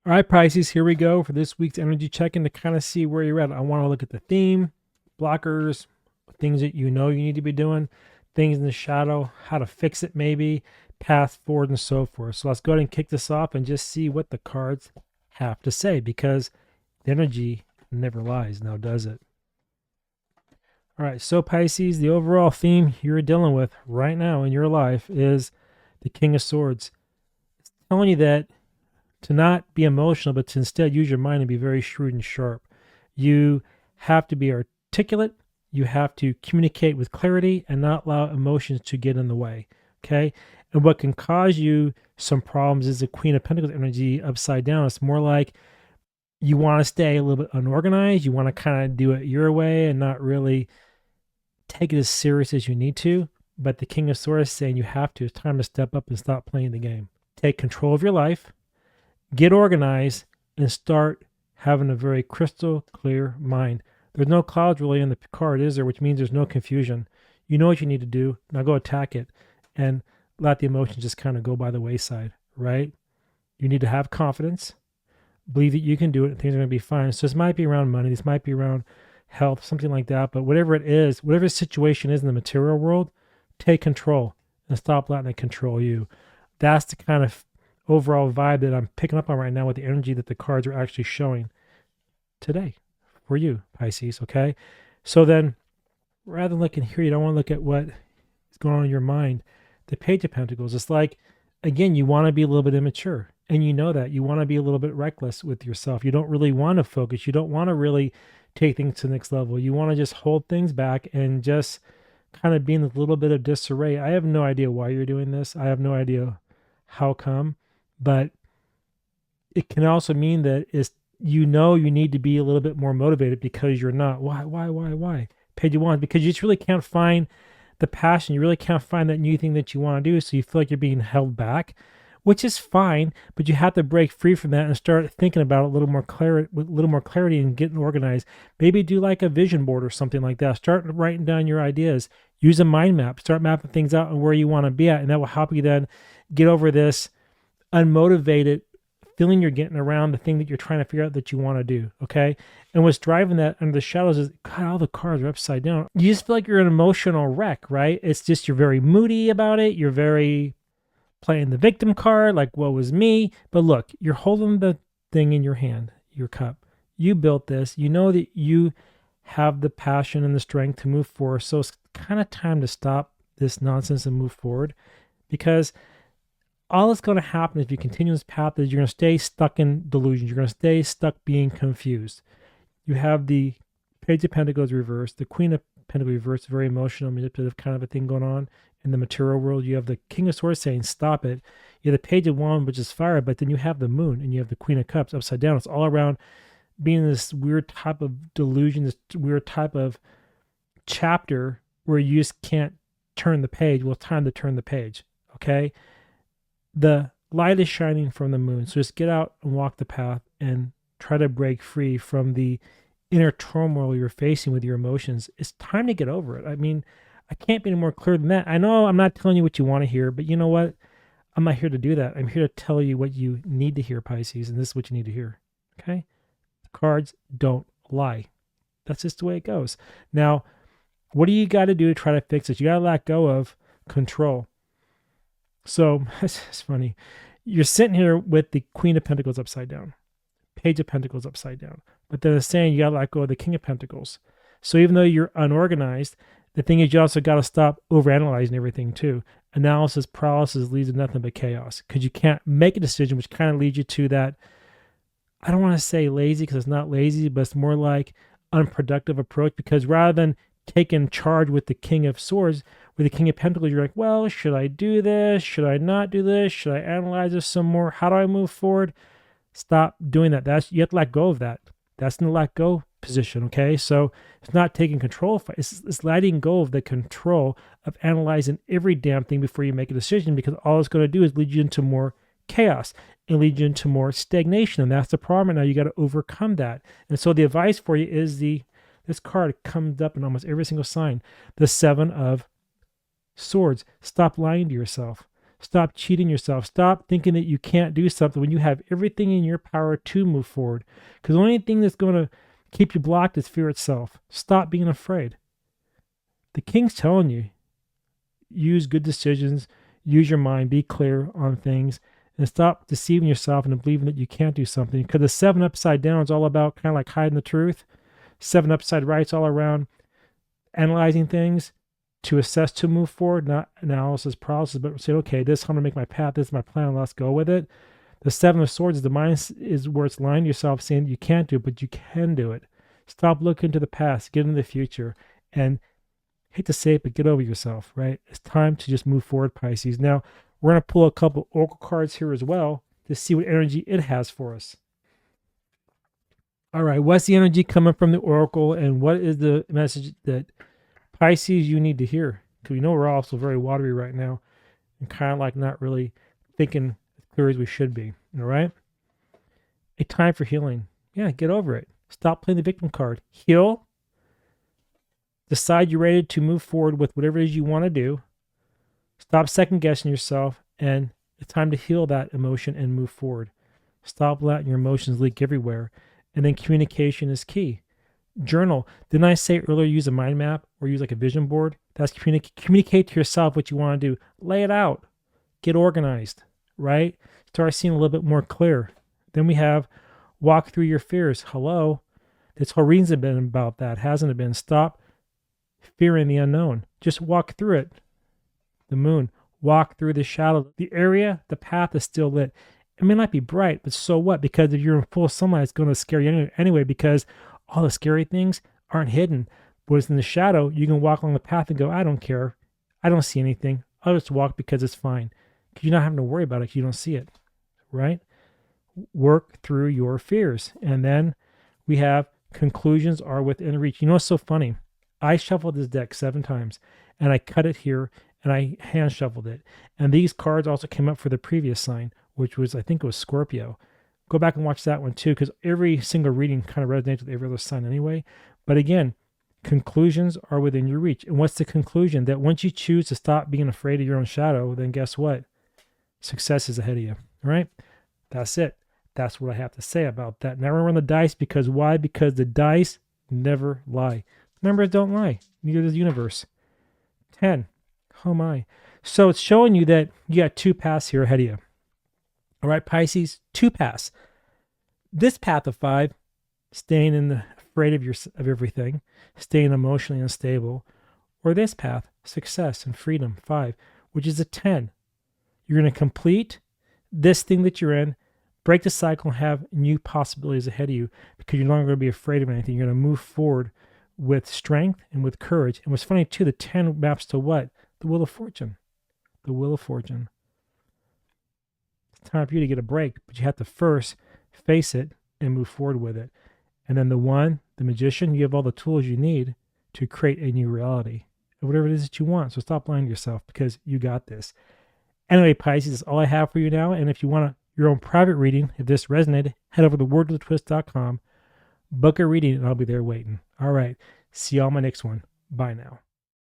All right, Pisces, here we go for this week's energy check-in to kind of see where you're at. I want to look at the theme, blockers, things that you know you need to be doing, things in the shadow, how to fix it maybe, path forward and so forth. So let's go ahead and kick this off and just see what the cards have to say, because the energy never lies, now does it? All right, so Pisces, the overall theme you're dealing with right now in your life is the King of Swords. It's telling you that to not be emotional, but to instead use your mind and be very shrewd and sharp. You have to be articulate. You have to communicate with clarity and not allow emotions to get in the way. Okay. And what can cause you some problems is the Queen of Pentacles energy upside down. It's more like you want to stay a little bit unorganized. You want to kind of do it your way and not really take it as serious as you need to. But the King of Swords is saying you have to. It's time to step up and stop playing the game. Take control of your life. Get organized and start having a very crystal clear mind. There's no clouds really in the card, is there? Which means there's no confusion. You know what you need to do. Now go attack it and let the emotions just kind of go by the wayside, right? You need to have confidence, believe that you can do it, and things are going to be fine. So this might be around money. This might be around health, something like that. But whatever it is, whatever the situation is in the material world, take control and stop letting it control you. That's the kind of overall vibe that I'm picking up on right now with the energy that the cards are actually showing today for you, Pisces, okay? So then, rather than looking here, you don't want to look at what is going on in your mind. The Page of Pentacles, it's like, again, you want to be a little bit immature, and you know that. You want to be a little bit reckless with yourself. You don't really want to focus. You don't want to really take things to the next level. You want to just hold things back and just kind of be in a little bit of disarray. I have no idea why you're doing this. I have no idea how come. But it can also mean that you need to be a little bit more motivated because you're not. Why? Page of Wands, because you just really can't find the passion. You really can't find that new thing that you want to do. So you feel like you're being held back, which is fine. But you have to break free from that and start thinking about it with a little more clarity and getting organized. Maybe do like a vision board or something like that. Start writing down your ideas. Use a mind map. Start mapping things out and where you want to be at, and that will help you then get over this unmotivated feeling you're getting around the thing that you're trying to figure out that you want to do. Okay. And what's driving that under the shadows is, God, all the cards are upside down. You just feel like you're an emotional wreck, right? It's just, you're very moody about it. You're very playing the victim card, like, woe is me. But look, you're holding the thing in your hand, your cup. You built this. You know that you have the passion and the strength to move forward. So it's kind of time to stop this nonsense and move forward, because all that's going to happen if you continue this path is you're going to stay stuck in delusions. You're going to stay stuck being confused. You have the Page of Pentacles reversed, the Queen of Pentacles reversed, very emotional, manipulative kind of a thing going on in the material world. You have the King of Swords saying, stop it. You have the Page of Wands, which is fire, but then you have the Moon, and you have the Queen of Cups upside down. It's all around being this weird type of delusion, this weird type of chapter where you just can't turn the page. Well, it's time to turn the page, okay? The light is shining from the moon. So just get out and walk the path and try to break free from the inner turmoil you're facing with your emotions. It's time to get over it. I mean, I can't be any more clear than that. I know I'm not telling you what you want to hear, but you know what? I'm not here to do that. I'm here to tell you what you need to hear, Pisces, and this is what you need to hear. Okay? The cards don't lie. That's just the way it goes. Now, what do you got to do to try to fix it? You got to let go of control. So it's funny. You're sitting here with the Queen of Pentacles upside down, Page of Pentacles upside down. But then it's saying you got to let go of the King of Pentacles. So even though you're unorganized, the thing is you also got to stop overanalyzing everything too. Analysis paralysis leads to nothing but chaos, because you can't make a decision, which kind of leads you to that, I don't want to say lazy because it's not lazy, but it's more like unproductive approach. Because rather than taking charge with the King of Swords, with the King of Pentacles, you're like, well, should I do this? Should I not do this? Should I analyze this some more? How do I move forward? Stop doing that. You have to let go of that. That's in the let go position, okay? So it's not taking control. It's letting go of the control of analyzing every damn thing before you make a decision, because all it's going to do is lead you into more chaos and lead you into more stagnation. And that's the problem. And now you got to overcome that. And so the advice for you is this card comes up in almost every single sign, the Seven of Swords. Stop lying to yourself. Stop cheating yourself. Stop thinking that you can't do something when you have everything in your power to move forward. Because the only thing that's going to keep you blocked is fear itself. Stop being afraid. The king's telling you, use good decisions, use your mind, be clear on things, and stop deceiving yourself and believing that you can't do something. Because the 7 upside down is all about kind of like hiding the truth. 7 upside right's all around analyzing things to assess, to move forward, not analysis paralysis, but say, okay, this is how I'm going to make my path, this is my plan, let's go with it. The 7 of Swords is the mind, is where it's lying to yourself saying you can't do it, but you can do it. Stop looking to the past, get into the future, and hate to say it, but get over yourself, right? It's time to just move forward, Pisces. Now, we're going to pull a couple oracle cards here as well to see what energy it has for us. All right, what's the energy coming from the oracle, and what is the message that Pisces you need to hear? Because we know we're also very watery right now and kind of like not really thinking as clear as we should be, all right? A time for healing. Yeah, get over it. Stop playing the victim card. Heal. Decide you're ready to move forward with whatever it is you want to do. Stop second guessing yourself, and it's time to heal that emotion and move forward. Stop letting your emotions leak everywhere. And then communication is key. Journal. Didn't I say earlier use a mind map or use like a vision board? That's communicate to yourself what you want to do. Lay it out. Get organized, right? Start seeing a little bit more clear. Then we have walk through your fears. Hello. This whole reading's been about that, hasn't it been? Stop fearing the unknown. Just walk through it. The moon. Walk through the shadow. The area, the path is still lit. It may not be bright, but so what? Because if you're in full sunlight, it's going to scare you anyway, because all the scary things aren't hidden. But it's in the shadow, you can walk along the path and go, I don't care. I don't see anything. I'll just walk because it's fine. Because you're not having to worry about it because you don't see it, right? Work through your fears. And then we have conclusions are within reach. You know what's so funny? I shuffled this deck 7 times, and I cut it here, and I hand shuffled it. And these cards also came up for the previous sign, which was, I think it was Scorpio. Go back and watch that one too, because every single reading kind of resonates with every other sign anyway. But again, conclusions are within your reach. And what's the conclusion? That once you choose to stop being afraid of your own shadow, then guess what? Success is ahead of you. All right? That's it. That's what I have to say about that. Now we're on the dice, because why? Because the dice never lie. Numbers don't lie. Neither does the universe. 10. Oh my. So it's showing you that you got 2 paths here ahead of you. All right, Pisces, 2 paths. This path of 5, staying in the afraid of everything, staying emotionally unstable, or this path, success and freedom, 5, which is a 10. You're going to complete this thing that you're in, break the cycle, and have new possibilities ahead of you, because you're no longer going to be afraid of anything. You're going to move forward with strength and with courage. And what's funny too, the 10 maps to what? The Wheel of Fortune. The Wheel of Fortune. It's time for you to get a break, but you have to first face it and move forward with it. And then the 1, the Magician, you have all the tools you need to create a new reality, or whatever it is that you want. So stop lying to yourself, because you got this. Anyway, Pisces, that's all I have for you now. And if you want your own private reading, if this resonated, head over to wordwithatwist.com, book a reading, and I'll be there waiting. All right. See you on my next one. Bye now.